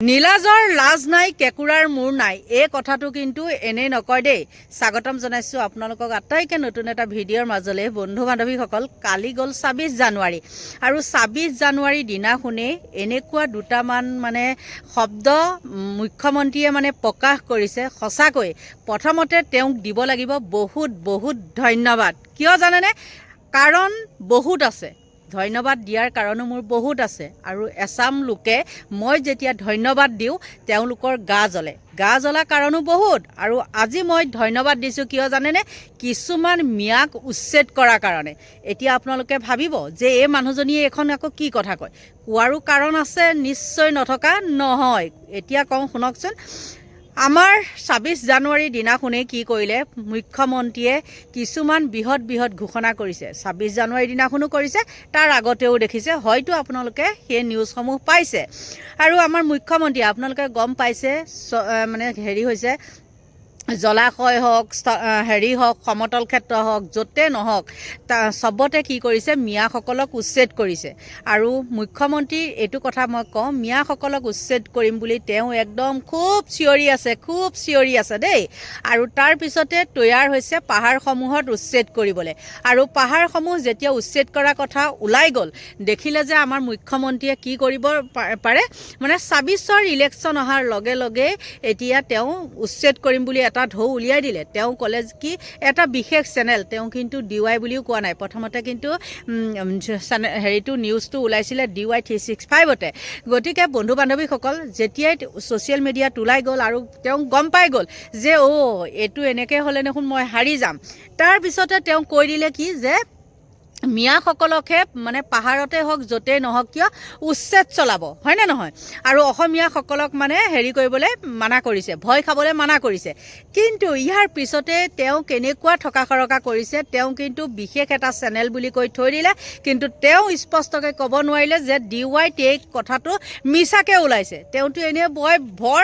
নীলাজৰ লাজ নাই কেকুৰাৰ মূৰ নাই এই কথাটো কিন্তু এনেই নকয় দেই। স্বাগতম জনাইছোঁ আপোনালোকক আটাইকে নতুন এটা ভিডিঅ'ৰ মাজলৈ। বন্ধু বান্ধৱীসকল, কালি গ'ল ২৬ জানুৱাৰী আৰু ২৬ জানুৱাৰী দিনাখনে এনেকুৱা দুটামান শব্দ মুখ্যমন্ত্ৰীয়ে প্ৰকাশ কৰিছে। সঁচাকৈ প্ৰথমতে তেওঁক দিব লাগিব বহুত বহুত ধন্যবাদ। কিয় জানেনে? কাৰণ বহুত আছে। ধন্যবাদ দিয়াৰ কাৰণো মোৰ বহুত আছে আৰু এছাম লোকে মই যেতিয়া ধন্যবাদ দিওঁ তেওঁলোকৰ গা জ্বলা কাৰণো বহুত। আৰু আজি মই ধন্যবাদ দিছোঁ কিয় জানেনে? কিছুমান মিয়াক উচ্ছেদ কৰাৰ কাৰণে। এতিয়া আপোনালোকে ভাবিব যে এই মানুহজনীয়ে এখন আকৌ কি কথা কয়। কোৱাৰো কাৰণ আছে, নিশ্চয় নথকা নহয়। এতিয়া কওঁ শুনকচোন। আমাৰ ২৬ জানুৱাৰী দিনাখনেই কি কৰিলে মুখ্যমন্ত্ৰীয়ে কিছুমান বৃহৎ ঘোষণা কৰিছে। ২৬ জানুৱাৰী দিনাখনো কৰিছে, তাৰ আগতেও দেখিছে, হয়তো আপোনালোকে সেই নিউজসমূহ পাইছে। আৰু আমাৰ মুখ্যমন্ত্ৰীয়ে আপোনালোকে গম পাইছে হেৰি হৈছে, জলাশয় হওক হওক সমতল ক্ষেত্ৰ হওক য'তে নহওক চবতে কি কৰিছে, মিয়াসকলক উচ্ছেদ কৰিছে। আৰু মুখ্যমন্ত্ৰীৰ এইটো কথা মই কওঁ, মিয়াসকলক উচ্ছেদ কৰিম বুলি তেওঁ একদম খুব চিঞৰি আছে দেই। আৰু তাৰপিছতে তৈয়াৰ হৈছে পাহাৰসমূহত উচ্ছেদ কৰিবলৈ। আৰু পাহাৰসমূহ যেতিয়া উচ্ছেদ কৰাৰ কথা ওলাই গ'ল, দেখিলে যে আমাৰ মুখ্যমন্ত্ৰীয়ে কি কৰিব পাৰে, ২৬ৰ ইলেকশ্যন অহাৰ লগে লগে এতিয়া তেওঁ উচ্ছেদ কৰিম বুলি এটা ঢৌ উলিয়াই দিলে। তেওঁ ক'লে কি এটা বিশেষ চেনেল, তেওঁ কিন্তু DY বুলিও কোৱা নাই। প্ৰথমতে কিন্তু নিউজটো ওলাইছিলে DY 365তে। গতিকে বন্ধু বান্ধৱীসকল, যেতিয়াই ছ'চিয়েল মিডিয়াত ওলাই গ'ল আৰু তেওঁ গম পাই গ'ল যে এইটো এনেকৈ হ'লে দেখোন মই হাৰি যাম, তাৰপিছতে তেওঁ কৈ দিলে কি যে মিয়াসকলকহে পাহাৰতে হওক য'তেই নহওক কিয় উচ্ছেদ চলাব, হয়নে নহয়? আৰু অসমীয়াসকলক হেৰি কৰিবলৈ মানা কৰিছে, ভয় খাবলৈ মানা কৰিছে। কিন্তু ইয়াৰ পিছতে তেওঁ কেনেকুৱা থকা সৰকা কৰিছে। তেওঁ কিন্তু বিশেষ এটা চেনেল বুলি কৈ থৈ দিলে, কিন্তু তেওঁ স্পষ্টকৈ ক'ব নোৱাৰিলে যে DY এই কথাটো মিছাকৈ ওলাইছে। তেওঁতো এনেই ভৰ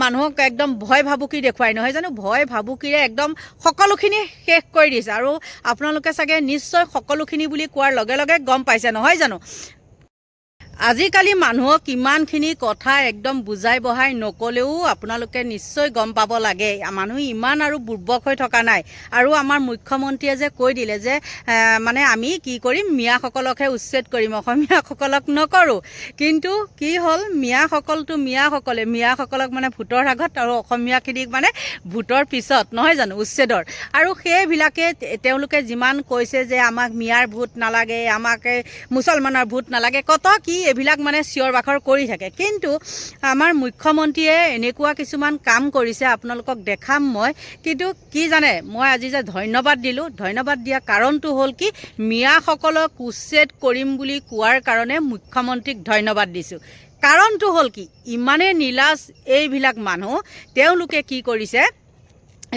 মানুহক একদম ভয় ভাবুকি দেখুৱাই, নহয় জানো? ভয় ভাবুকিৰে একদম সকলোখিনি শেষ কৰি দিছে। আৰু আপোনালোকে চাগে নিশ্চয় সকলোখিনি বুলি কোৱাৰ লগে লগে গম পাইছে, নহয় জানো? আজিকালি মানুহক ইমানখিনি কথা একদম বুজাই বঢ়াই নক'লেও আপোনালোকে নিশ্চয় গম পাব লাগে, মানুহ ইমান আৰু বুৰ্বক হৈ থকা নাই। আৰু আমাৰ মুখ্যমন্ত্ৰীয়ে যে কৈ দিলে যে আমি কি কৰিম, মিয়াসকলকহে উচ্ছেদ কৰিম, অসমীয়াসকলক নকৰোঁ। কিন্তু কি হ'ল, মিয়াসকলক ভোটৰ আগত আৰু অসমীয়াখিনিক ভোটৰ পিছত, নহয় জানো, উচ্ছেদৰ। আৰু সেইবিলাকে তেওঁলোকে যিমান কৈছে যে আমাক মিয়াৰ ভোট নালাগে, আমাক মুছলমানৰ ভোট নালাগে, কত কি এইবিলাক চিঞৰ বাখৰ কৰি থাকে। কিন্তু আমাৰ মুখ্যমন্ত্ৰীয়ে এনেকুৱা কিছুমান কাম কৰিছে, আপোনালোকক দেখাম মই। কিন্তু কি জানে, মই আজি যে ধন্যবাদ দিলোঁ, ধন্যবাদ দিয়া কাৰণটো হ'ল কি, মিয়াসকলক উচ্ছেদ কৰিম বুলি কোৱাৰ কাৰণে মুখ্যমন্ত্ৰীক ধন্যবাদ দিছোঁ। কাৰণটো হ'ল কি, ইমানেই নীলাজ এইবিলাক মানুহ। তেওঁলোকে কি কৰিছে,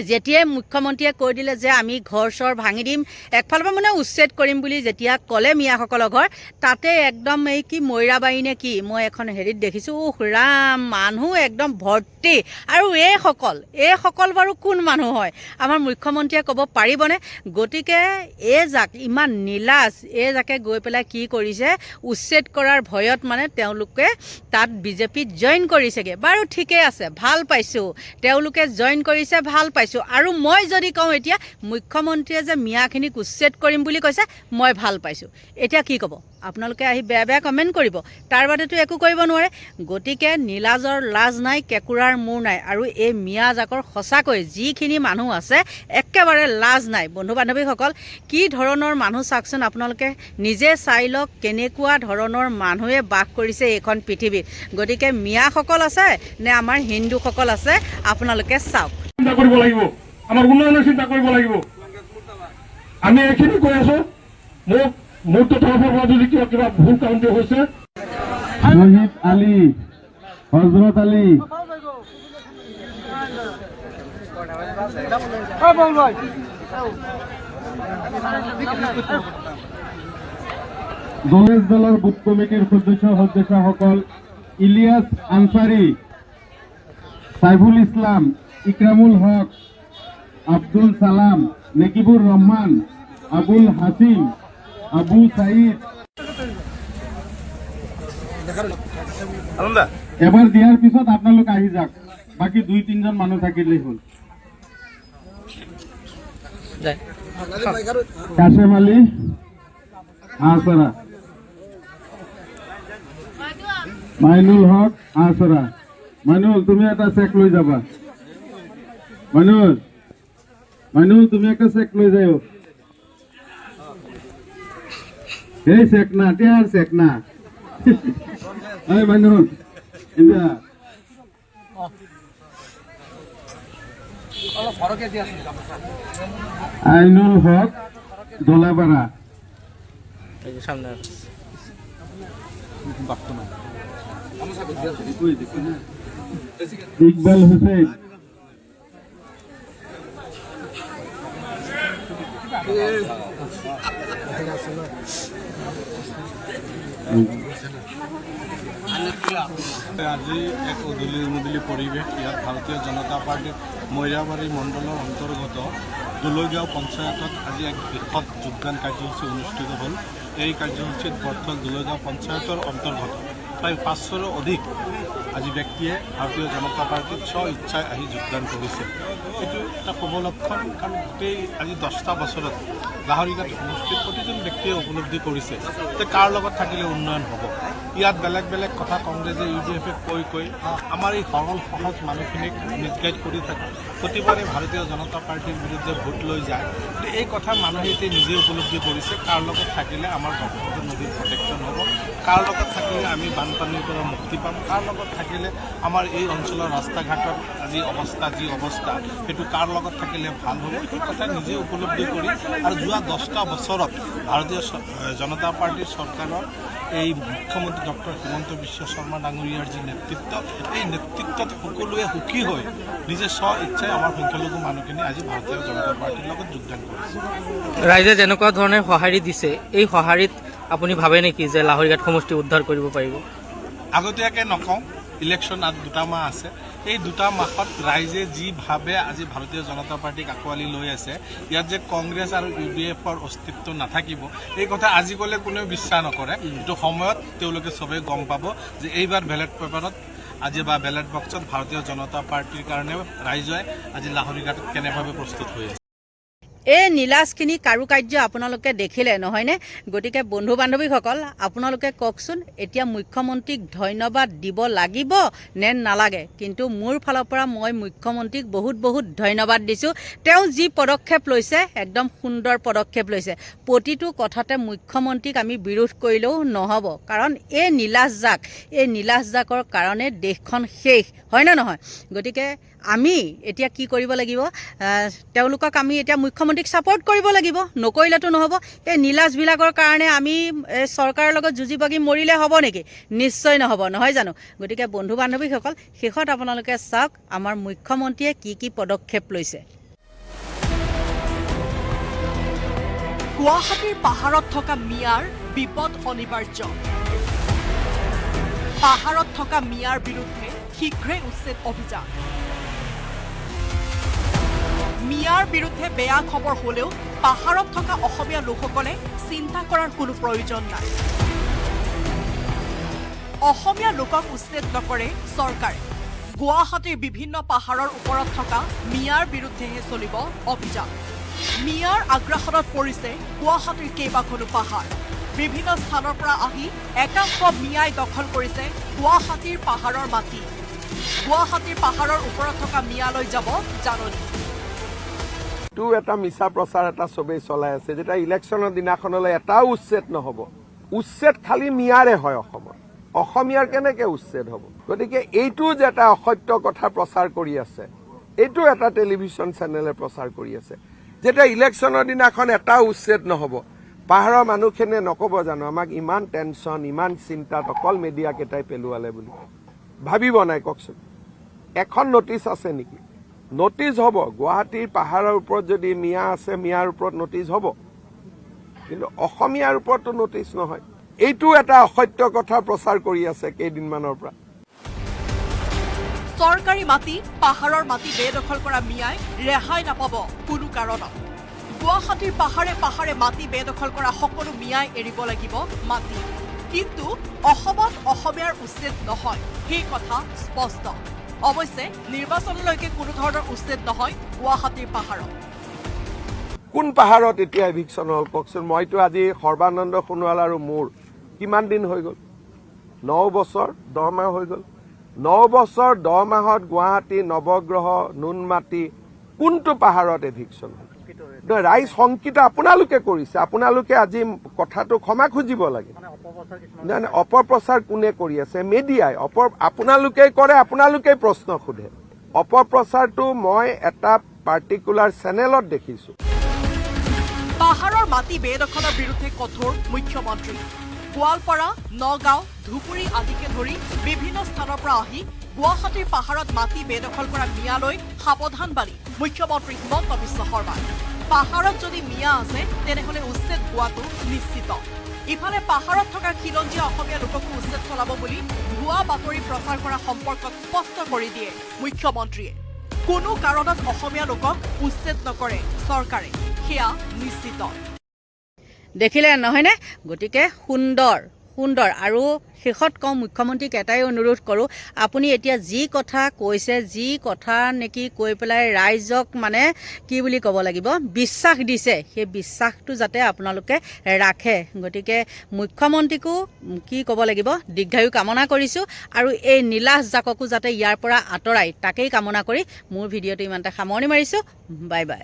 যেতিয়াই মুখ্যমন্ত্ৰীয়ে কৈ দিলে যে আমি ঘৰ চৰ ভাঙি দিম, একফালৰ পৰা উচ্ছেদ কৰিম বুলি যেতিয়া ক'লে মিয়াসকলৰ ঘৰ, তাতে একদম এই কি মৈৰাবাৰী নে কি, মই এখন হেৰিত দেখিছোঁ, ৰাম মানুহ একদম ভৰ্তি। আৰু এইসকল বাৰু কোন মানুহ হয়, আমাৰ মুখ্যমন্ত্ৰীয়ে ক'ব পাৰিবনে? গতিকে যাক ইমান নীলাজ, যাকে গৈ পেলাই কি কৰিছে, উচ্ছেদ কৰাৰ ভয়ত তেওঁলোকে তাত BJPত জইন কৰিছেগৈ। বাৰু ঠিকে আছে, ভাল পাইছোঁ, তেওঁলোকে জইন কৰিছে, ভাল পাইছোঁ। আৰু মই যদি কওঁ এতিয়া মুখ্যমন্ত্ৰীয়ে যে মিয়াখিনিক উচ্ছেদ কৰিম বুলি কৈছে, মই ভাল পাইছোঁ। এতিয়া কি ক'ব আপোনালোকে? আহি বেয়া কমেণ্ট কৰিব, তাৰ বাদেতো একো কৰিব নোৱাৰে। গতিকে নীলাজৰ লাজ নাই কেকুৰাৰ মূৰ নাই। আৰু এই মিয়া জাকৰ সঁচাকৈ যিখিনি মানুহ আছে একেবাৰে লাজ নাই। বন্ধু বান্ধৱীসকল, কি ধৰণৰ মানুহ চাওকচোন, আপোনালোকে নিজে চাই লওক কেনেকুৱা ধৰণৰ মানুহে বাস কৰিছে এইখন পৃথিৱীত। গতিকে মিয়াসকল আছে নে আমাৰ হিন্দুসকল আছে, আপোনালোকে চাওক। চিন্তা কৰিব লাগিব, আমাৰ উন্নয়নৰ চিন্তা কৰিব লাগিব। আমি এইখিনি কৈ আছো, মোৰ তৰফৰ পৰা যদি কিবা ভুল কাউন্টি হৈছে, শহীদ আলী, হজৰত আলী, গণেশ দলৰ বুথ কমিটিৰ সদস্যসকল ইলিয়াস আনসাৰী, সাইফুল ইসলাম, ইকৰামুল হক, আব্দুল সালাম, নেকিবুৰ ৰহমান, আবুল হাসিম, আবু সাইদ। এবাৰ দিয়াৰ পিছত আপোনালোক আহি যাওক, বাকী 2-3জন মানুহ থাকিলেই হ'ল। কাশেম আলী আহচৰা, মাইনুল হক আহচৰা। মাইনুল তুমি এটা চেক লৈ যাবা। মাইনুল তুমি একটা চেক লৈ যাও। এই চেক না, টেয়ার চেক না। এই মাইনুল ইন্দা আইনুল হক দোলাপাড়া, ইকবাল হুসেন, আজি এক উদুলি পৰিৱেশ। ইয়াত ভাৰতীয় জনতা পাৰ্টীৰ মৈৰাবাৰী মণ্ডলৰ অন্তৰ্গত দুলৈগাঁও পঞ্চায়তত আজি এক বৃহৎ যোগদান কাৰ্যসূচী অনুষ্ঠিত হ'ল। এই কাৰ্যসূচীত বৰ্তমান দুলৈগাঁও পঞ্চায়তৰ অন্তৰ্গত প্ৰায় 500ৰো অধিক আজি ব্যক্তিয়ে ভাৰতীয় জনতা পাৰ্টীত স্ব ইচ্ছাই আহি যোগদান কৰিছে। এইটো এটা শুভ লক্ষণ, কাৰণ গোটেই আজি 10টা বছৰত লাহৰীঘাট সমষ্টিত প্ৰতিজন ব্যক্তিয়ে উপলব্ধি কৰিছে যে কাৰ লগত থাকিলে উন্নয়ন হ'ব। ইয়াত বেলেগ বেলেগ কথা কংগ্ৰেছে UDF কৈ আমাৰ এই সৰল সহজ মানুহখিনিক মিছগাইড কৰি থাকে, প্ৰতিবাৰে ভাৰতীয় জনতা পাৰ্টীৰ বিৰুদ্ধে ভোট লৈ যায়। এই কথা মানুহে এতিয়া নিজে উপলব্ধি কৰিছে, কাৰ লগত থাকিলে আমাৰ ব্ৰহ্মপুত্ৰ নদীৰ প্ৰটেকশ্যন হ'ব, কাৰ লগত থাকিলে আমি বানপানীৰ পৰা মুক্তি পাম, কাৰ লগত থাকিলে আমাৰ এই অঞ্চলৰ ৰাস্তা ঘাটৰ আজি অৱস্থা যি অৱস্থা সেইটো কাৰ লগত থাকিলে ভাল হ'ব, সেই কথা নিজে উপলব্ধি কৰি আৰু যোৱা 10টা বছৰত ভাৰতীয় জনতা পাৰ্টীৰ চৰকাৰৰ এই মুখ্যমন্ত্ৰী ডক্টৰ হিমন্ত বিশ্ব শৰ্মা ডাঙৰীয়াৰ যি নেতৃত্ব, এই নেতৃত্বত সকলোৱে সুখী হৈ নিজে স্ব ইচ্ছাই আমাৰ সংখ্যালঘু মানুহখিনি আজি ভাৰতীয় জনতা পাৰ্টীৰ লগত যোগদান কৰিছে। ৰাইজে যেনেকুৱা ধৰণে সঁহাৰি দিছে, এই সঁহাৰিত আপুনি ভাবে নেকি যে লাহৰীঘাট সমষ্টি উদ্ধাৰ কৰিব পাৰিব? আগতীয়াকৈ নকওঁ, ইলেকশ্যন আৰু 2 মাহ আছে। এই 2 মাহত ৰাইজে যিভাৱে আজি ভাৰতীয় জনতা পাৰ্টীক আঁকোৱালি লৈ আছে, ইয়াত যে কংগ্ৰেছ আৰু UDFৰ অস্তিত্ব নাথাকিব এই কথা আজি ক'লে কোনেও বিশ্বাস নকৰে। এইটো সময়ত তেওঁলোকে চবেই গম পাব যে এইবাৰ বেলেট পেপাৰত আজি বা বেলেট বক্সত ভাৰতীয় জনতা পাৰ্টীৰ কাৰণে ৰাইজে আজি লাহৰীঘাটত কেনেভাৱে প্ৰস্তুত হৈ আছে। এই নীলাজখিনি কাৰুকাৰ্য আপোনালোকে দেখিলে নহয়নে? গতিকে বন্ধু বান্ধৱীসকল আপোনালোকে কওকচোন, এতিয়া মুখ্যমন্ত্ৰীক ধন্যবাদ দিব লাগিব নে নালাগে? কিন্তু মোৰ ফালৰ পৰা মই মুখ্যমন্ত্ৰীক বহুত ধন্যবাদ দিছোঁ। তেওঁ যি পদক্ষেপ লৈছে একদম সুন্দৰ পদক্ষেপ লৈছে। প্ৰতিটো কথাতে মুখ্যমন্ত্ৰীক আমি বিৰোধ কৰিলেও নহ'ব, কাৰণ এই নীলাজজাকৰ কাৰণে দেশখন শেষ, হয় নে নহয়? গতিকে আমি এতিয়া কি কৰিব লাগিব? তেওঁলোকক আমি এতিয়া মুখ্যমন্ত্ৰীক ছাপোৰ্ট কৰিব লাগিব, নকৰিলেতো নহ'ব। এই নীলাজবিলাকৰ কাৰণে আমি চৰকাৰৰ লগত যুঁজি বাগি মৰিলে হ'ব নেকি? নিশ্চয় নহ'ব, নহয় জানো? গতিকে বন্ধু বান্ধৱীসকল, শেষত আপোনালোকে চাওক আমাৰ মুখ্যমন্ত্ৰীয়ে কি পদক্ষেপ লৈছে। গুৱাহাটীৰ পাহাৰত থকা মিয়াৰ বিপদ অনিবাৰ্য। পাহাৰত থকা মিয়াৰ বিৰুদ্ধে শীঘ্ৰেই উচ্ছেদ অভিযান। মিয়াৰ বিৰুদ্ধে বেয়া খবৰ হ'লেও পাহাৰত থকা অসমীয়া লোকসকলে চিন্তা কৰাৰ কোনো প্ৰয়োজন নাই। অসমীয়া লোকক উচ্ছেদ নকৰে চৰকাৰে। গুৱাহাটীৰ বিভিন্ন পাহাৰৰ ওপৰত থকা মিয়াৰ বিৰুদ্ধেহে চলিব অভিযান। মিয়াৰ আগ্ৰাসনত পৰিছে গুৱাহাটীৰ কেইবাখনো পাহাৰ। বিভিন্ন স্থানৰ পৰা আহি একাংশ মিয়াই দখল কৰিছে গুৱাহাটীৰ পাহাৰৰ মাটি। গুৱাহাটীৰ পাহাৰৰ ওপৰত থকা মিয়ালৈ যাব জাননী। এটা মিছা প্ৰচাৰ এটা চবেই চলাই আছে, যেতিয়া ইলেকশ্যনৰ দিনাখনলৈ এটাও উচ্ছেদ নহ'ব। উচ্ছেদ খালি মিয়াৰে হয় অসমত, অসমীয়াৰ কেনেকে উচ্ছেদ হ'ব? গতিকে এইটো যে এটা অসত্য কথা প্ৰচাৰ কৰি আছে, এইটো এটা টেলিভিছন চেনেলে প্ৰচাৰ কৰি আছে। যেতিয়া ইলেকশ্যনৰ দিনাখন এটাও উচ্ছেদ নহ'ব, পাহাৰৰ মানুহখিনিয়ে নক'ব জানো আমাক ইমান টেনশ্যন, ইমান চিন্তাত অকল মিডিয়াকেইটাই পেলোৱালে বুলি? ভাবিব নাই কওকচোন? এখন নটিচ আছে নেকি? নটিচ হ'ব। গুৱাহাটীৰ পাহাৰৰ ওপৰত যদি মিয়া আছে, মিয়াৰ ওপৰত নটিচ হ'ব, কিন্তু অসমীয়াৰ ওপৰতো নটিচ নহয়। এইটো এটা অসত্য কথা প্ৰচাৰ কৰি আছে কেইদিনমানৰ পৰা। চৰকাৰী মাটি, পাহাৰৰ মাটি বেদখল কৰা মিয়াই ৰেহাই নাপাব কোনো কাৰণত। গুৱাহাটীৰ পাহাৰে পাহাৰে মাটি বেদখল কৰা সকলো মিয়াই এৰিব লাগিব মাটি। কিন্তু অসমত অসমীয়াৰ উচ্ছেদ নহয় সেই কথা স্পষ্ট অৱশ্যে নিৰ্বাচনলৈকে কোনো ধৰণৰ উচ্ছেদ নহয় গুৱাহাটীৰ পাহাৰত কোন পাহাৰত এতিয়া এভিকশ্যন হ'ল কওকচোন মইতো আজি সৰ্বানন্দ সোণোৱাল আৰু মোৰ কিমান দিন হৈ গ'ল 9 বছৰ 10 মাহ হৈ গ'ল 9 বছৰ 10 মাহত গুৱাহাটী নৱগ্ৰহ নুনমাটি কোনটো পাহাৰত এভিকশ্যন হ'ল ৰাইজ শংকিত আপোনালোকে কৰিছে আপোনালোকে আজি কথাটো ক্ষমা খুজিব লাগে অপপ্ৰচাৰ কোনে কৰি আছে মিডিয়াই আপোনালোকে কৰে আপোনালোকে প্ৰশ্ন সোধে অপপ্ৰচাৰটো মই এটা পাৰ্টিকুলাৰ চেনেলত দেখিছো পাহাৰৰ মাটি বেদখলৰ বিৰুদ্ধে কঠোৰ মুখ্যমন্ত্ৰী গোৱালপাৰা নগাঁও ধুবুৰী আদিকে ধৰি বিভিন্ন স্থানৰ পৰা আহি গুৱাহাটীৰ পাহাৰত মাটি বেদখল কৰা মিয়ালৈ সাৱধানবাণী মুখ্যমন্ত্ৰী হিমন্ত বিশ্ব শৰ্মা পাহাৰত যদি মিয়া আছে তেনেহলে উচ্ছেদ হোৱাটো নিশ্চিত ইফালে পাহাৰত থকা খিলঞ্জীয়া অসমীয়া লোককো উচ্ছেদ চলাব বুলি ভুৱা বাতৰি প্ৰচাৰ কৰা সম্পৰ্কত স্পষ্ট কৰি দিয়ে মুখ্যমন্ত্ৰীয়ে কোনো কাৰণত অসমীয়া লোকক উচ্ছেদ নকৰে চৰকাৰে সেয়া নিশ্চিত দেখিলে নহয়নে গতিকে সুন্দৰ আৰু শেষত কওঁ মুখ্যমন্ত্ৰীক এটাই অনুৰোধ কৰোঁ আপুনি এতিয়া যি কথা কৈছে যি কথা নেকি কৈ পেলাই ৰাইজক মানে কি বুলি ক'ব লাগিব বিশ্বাস দিছে সেই বিশ্বাসটো যাতে আপোনালোকে ৰাখে গতিকে মুখ্যমন্ত্ৰীকো কি ক'ব লাগিব দীৰ্ঘায়ু কামনা কৰিছোঁ আৰু এই নীলাস জাককো যাতে ইয়াৰ পৰা আঁতৰাই তাকেই কামনা কৰি মোৰ ভিডিঅ'টো ইমানতে সামৰণি মাৰিছোঁ বাই বাই